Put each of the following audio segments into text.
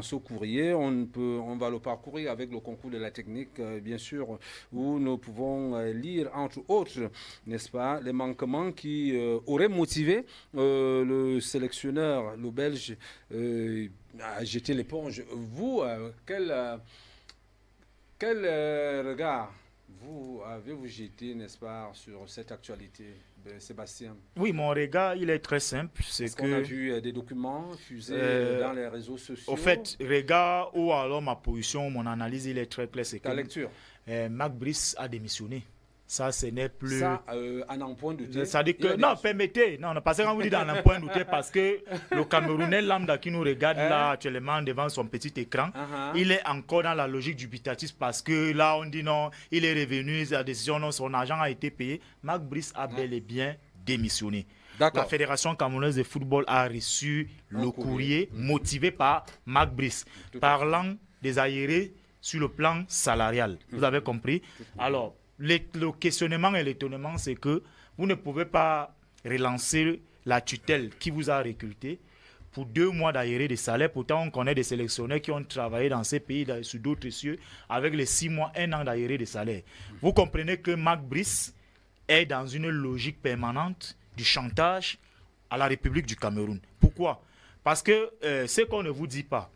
ce courrier. On va le parcourir avec le concours de la technique, bien sûr, où nous pouvons lire, entre autres, n'est-ce pas, les manquements qui auraient motivé le sélectionneur, le Belge, à jeter l'éponge. Vous, quel regard vous avez-vous jeté, n'est-ce pas, sur cette actualité, Sébastien? Oui, mon regard, il est très simple. C'est qu'on a vu des documents fusés dans les réseaux sociaux. Au fait, regard ou alors ma position, mon analyse, il est très clair. C'est ta lecture. Marc Brice a démissionné. Ça, ce n'est plus... Ça, en un point douté. Ça dit que... Non, permettez. Non, parce que quand vous dites en un point douté, parce que le Camerounais lambda qui nous regarde là actuellement devant son petit écran, il est encore dans la logique dubitative parce que là, on dit non, il est revenu, la décision, non, son argent a été payé. Marc Brice a bel et bien démissionné. La Fédération camerounaise de football a reçu le courrier motivé par Marc Brice, parlant des aérés sur le plan salarial. Vous avez compris? Alors, le questionnement et l'étonnement, c'est que vous ne pouvez pas relancer la tutelle qui vous a recruté pour 2 mois d'aéré de salaire. Pourtant, on connaît des sélectionneurs qui ont travaillé dans ces pays, sur d'autres cieux, avec les 6 mois, 1 an d'aéré de salaire. Vous comprenez que Marc Brice est dans une logique permanente du chantage à la République du Cameroun. Pourquoi? Parce que ce qu'on ne vous dit pas,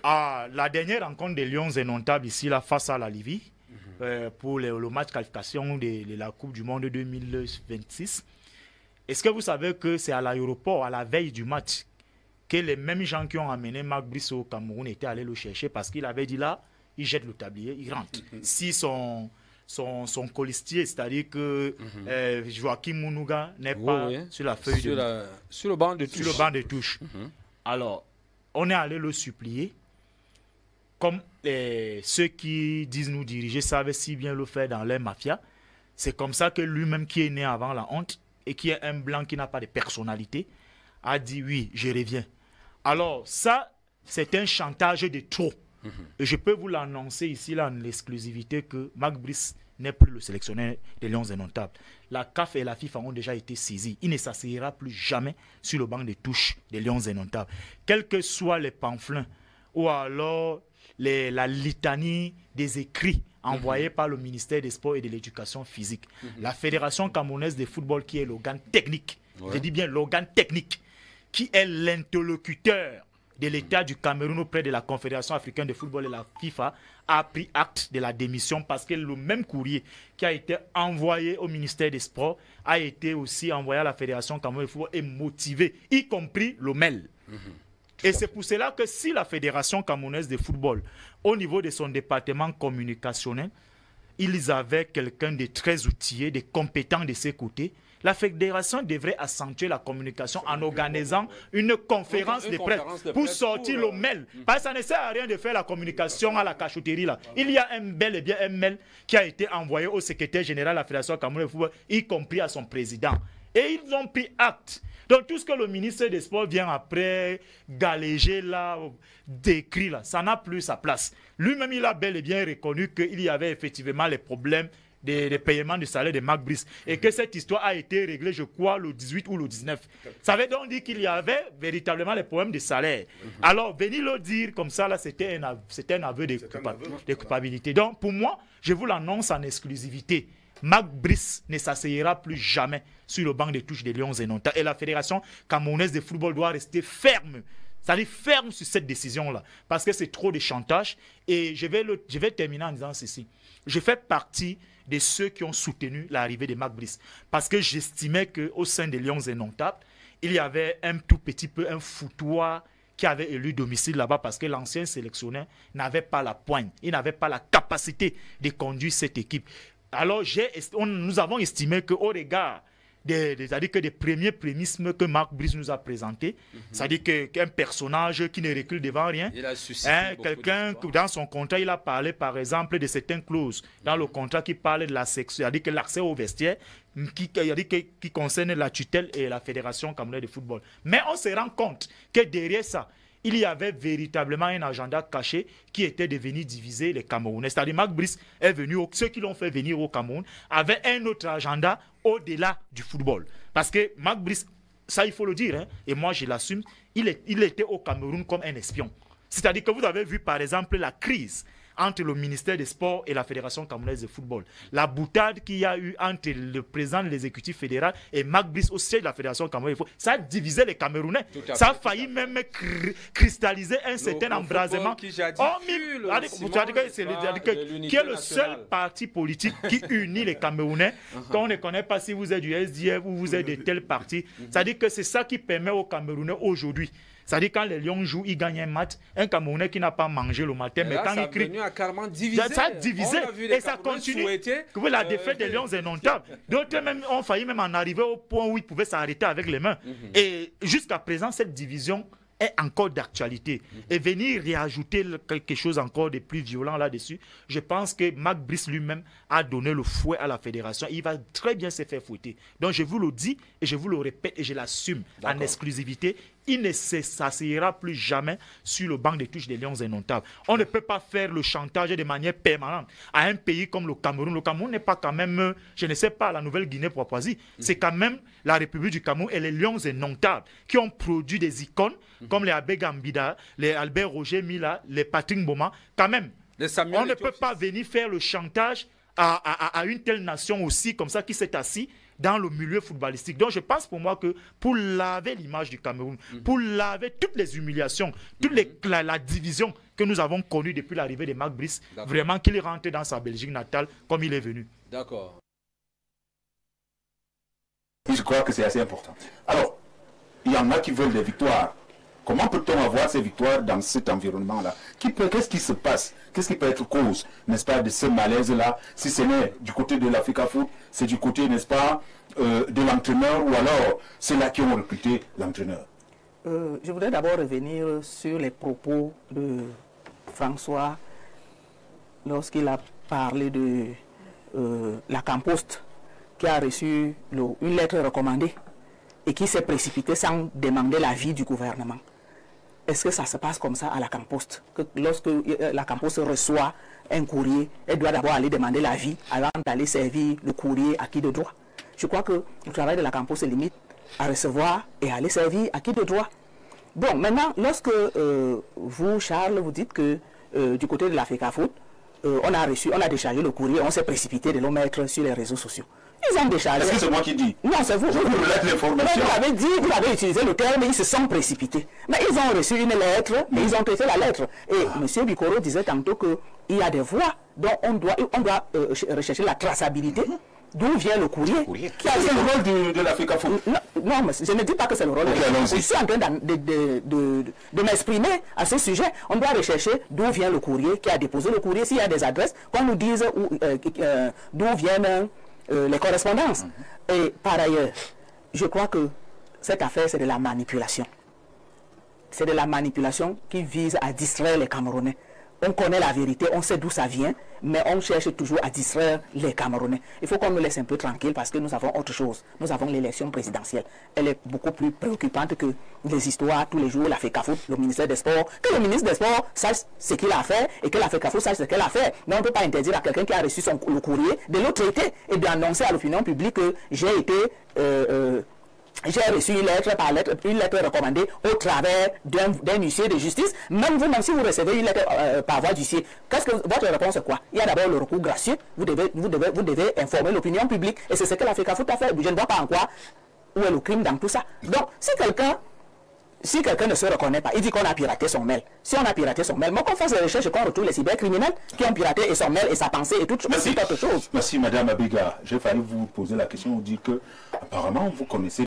à la dernière rencontre des Lions indomptables ici, là, face à la Libye, pour le match qualification de la Coupe du Monde 2026. Est-ce que vous savez que c'est à l'aéroport, à la veille du match, que les mêmes gens qui ont amené Marc Brice au Cameroun étaient allés le chercher parce qu'il avait dit là, il jette le tablier, il rentre. Si son colistier, c'est-à-dire que Joachim Mounouga n'est pas sur la feuille sur le banc de touche. Sur le banc de touche. Alors, on est allé le supplier. Comme ceux qui disent nous diriger savent si bien le faire dans les mafias, c'est comme ça que lui-même qui est né avant la honte et qui est un blanc qui n'a pas de personnalité, a dit oui, je reviens. Alors ça, c'est un chantage de trop. Et je peux vous l'annoncer ici là, en exclusivité que Marc Brice n'est plus le sélectionneur des Lions indomptables. La CAF et la FIFA ont déjà été saisies. Il ne s'asseyera plus jamais sur le banc de touche des Lions indomptables. Quels que soient les pamphlets ou alors la litanie des écrits envoyés par le ministère des Sports et de l'Éducation physique. La Fédération camerounaise de football, qui est l'organe technique, je dis bien l'organe technique, qui est l'interlocuteur de l'État du Cameroun auprès de la Confédération africaine de football et la FIFA, a pris acte de la démission parce que le même courrier qui a été envoyé au ministère des Sports a été aussi envoyé à la Fédération camerounaise de football et motivé, y compris le MEL. Et c'est pour cela que si la Fédération camerounaise de football, au niveau de son département communicationnel, ils avaient quelqu'un de très outillé, de compétent de ses côtés, la Fédération devrait accentuer la communication en organisant une conférence de presse pour sortir le mail. Parce que ça ne sert à rien de faire la communication à la cachotterie là. Il y a bel et bien un mail qui a été envoyé au secrétaire général de la Fédération camerounaise de football, y compris à son président. Et ils ont pris acte. Donc tout ce que le ministre des Sports vient après galéger là, décrit là, ça n'a plus sa place. Lui-même, il a bel et bien reconnu qu'il y avait effectivement les problèmes des paiements de salaire de Marc Brice et que cette histoire a été réglée, je crois, le 18 ou le 19. Ça veut donc dire qu'il y avait véritablement les problèmes de salaire. Alors, venir le dire comme ça, là, c'était un aveu de culpabilité. Donc, pour moi, je vous l'annonce en exclusivité. Marc Brice ne s'asseyera plus jamais sur le banc de touche des Lions indomptables. Et la Fédération camerounaise de football doit rester ferme. C'est-à-dire ferme sur cette décision-là. Parce que c'est trop de chantage. Et je vais terminer en disant ceci. Je fais partie de ceux qui ont soutenu l'arrivée de Marc Brice. Parce que j'estimais qu'au sein des Lions indomptables, il y avait un tout petit peu un foutoir qui avait élu domicile là-bas parce que l'ancien sélectionneur n'avait pas la poigne. Il n'avait pas la capacité de conduire cette équipe. Alors, nous avons estimé qu'au regard c'est-à-dire que des premiers prémismes que Marc Brice nous a présentés, c'est-à-dire qu'un personnage qui ne recule devant rien, quelqu'un dans son contrat, il a parlé par exemple de certaines clauses dans le contrat qui parle de la section, c'est-à-dire que l'accès au vestiaire, qui concerne la tutelle et la Fédération camerounaise de football. Mais on se rend compte que derrière ça, il y avait véritablement un agenda caché qui était de venir diviser les Camerounais. C'est-à-dire Marc Brice est venu, ceux qui l'ont fait venir au Cameroun avaient un autre agenda au-delà du football. Parce que Marc Brice, ça il faut le dire, hein, et moi je l'assume, il était au Cameroun comme un espion. C'est-à-dire que vous avez vu, par exemple, la crise entre le ministère des Sports et la Fédération camerounaise de football. La boutade qu'il y a eu entre le président de l'exécutif fédéral et Mac Brice au siège de la Fédération camerounaise de football, ça a divisé les Camerounais. Ça a failli même cristalliser un certain embrasement. Qui est le seul parti politique qui unit les Camerounais. Quand on ne connaît pas si vous êtes du SDF ou vous êtes de tel parti. C'est-à-dire que c'est ça qui permet aux Camerounais aujourd'hui. C'est-à-dire quand les Lions jouent, ils gagnent un match. Un Camerounais qui n'a pas mangé le matin, mais quand il crie, ça a divisé et ça continue. La défaite des Lions est notable. D'autres même ont failli même en arriver au point où ils pouvaient s'arrêter avec les mains. Et jusqu'à présent, cette division est encore d'actualité. Et venir réajouter quelque chose encore de plus violent là-dessus, je pense que Mac Brice lui-même a donné le fouet à la fédération. Il va très bien se faire fouetter. Donc je vous le dis et je vous le répète et je l'assume en exclusivité. Il ne s'asseyera plus jamais sur le banc de touche des Lions indomptables. On ne peut pas faire le chantage de manière permanente à un pays comme le Cameroun. Le Cameroun n'est pas quand même, je ne sais pas, la Nouvelle-Guinée-Papouasie. C'est quand même la République du Cameroun et les Lions indomptables qui ont produit des icônes comme les Abbé Gambida, les Albert Roger Mila, les Patrick Mboma. Quand même, on ne peut pas venir faire le chantage à une telle nation aussi comme ça qui s'est assise dans le milieu footballistique. Donc je pense pour moi que pour laver l'image du Cameroun, pour laver toutes les humiliations, toute la division que nous avons connue depuis l'arrivée de Mac Brice, vraiment qu'il rentre dans sa Belgique natale comme il est venu. D'accord. Je crois que c'est assez important. Alors, il y en a qui veulent des victoires. Comment peut-on avoir ces victoires dans cet environnement-là? Qu'est-ce qui se passe? Qu'est-ce qui peut être cause, n'est-ce pas, de ce malaise-là? Si ce n'est du côté de l'Africa Foot, c'est du côté, n'est-ce pas, de l'entraîneur, ou alors c'est là qui ont recruté l'entraîneur? Je voudrais d'abord revenir sur les propos de François lorsqu'il a parlé de la Campost qui a reçu une lettre recommandée et qui s'est précipitée sans demander l'avis du gouvernement. Est-ce que ça se passe comme ça à la Campost? Que lorsque la Campost reçoit un courrier, elle doit d'abord aller demander l'avis avant d'aller servir le courrier à qui de droit? Je crois que le travail de la Campost se limite à recevoir et à aller servir à qui de droit. Bon, maintenant, lorsque vous, Charles, vous dites que du côté de l'Africa Foot, on a déchargé le courrier, on s'est précipité de le mettre sur les réseaux sociaux. Ils ont déchargé. Est-ce que c'est moi qui dis? Non, c'est vous. Je vous relate l'information. Vous avez dit, vous avez utilisé le terme, ils se sont précipités. Mais ils ont reçu une lettre et ils ont traité la lettre. Et M. Bikoro disait tantôt qu'il y a des voies dont on doit rechercher la traçabilité. D'où vient le courrier? C'est le rôle de l'Africa Foot. Non, mais je ne dis pas que c'est le rôle de l'Africa Foot. Je suis en train de m'exprimer à ce sujet. On doit rechercher d'où vient le courrier, qui a déposé le courrier, s'il y a des adresses, qu'on nous dise d'où viennent les correspondances. Et par ailleurs, je crois que cette affaire, c'est de la manipulation. C'est de la manipulation qui vise à distraire les Camerounais. On connaît la vérité, on sait d'où ça vient, mais on cherche toujours à distraire les Camerounais. Il faut qu'on nous laisse un peu tranquille parce que nous avons autre chose. Nous avons l'élection présidentielle. Elle est beaucoup plus préoccupante que les histoires tous les jours, l'Africa Foot, le ministère des Sports. Que le ministre des Sports sache ce qu'il a fait et que l'Africa Foot sache ce qu'elle a fait. Mais on ne peut pas interdire à quelqu'un qui a reçu le courrier de le traiter et d'annoncer à l'opinion publique que j'ai été... j'ai reçu une lettre recommandée au travers d'un huissier de justice. Même vous, même si vous recevez une lettre par voie d'huissier, votre réponse est quoi? Il y a d'abord le recours gracieux. Vous devez informer l'opinion publique. Et c'est ce que l'Africa Foot a fait. Je ne vois pas en quoi où est le crime dans tout ça. Donc, si quelqu'un ne se reconnaît pas, il dit qu'on a piraté son mail. Si on a piraté son mail, moi qu'on fasse des recherches et qu'on retrouve les cybercriminels qui ont piraté et son mail et sa pensée et toute autre chose. Merci, Madame Abega. J'ai failli vous poser la question, vous dire que apparemment vous connaissez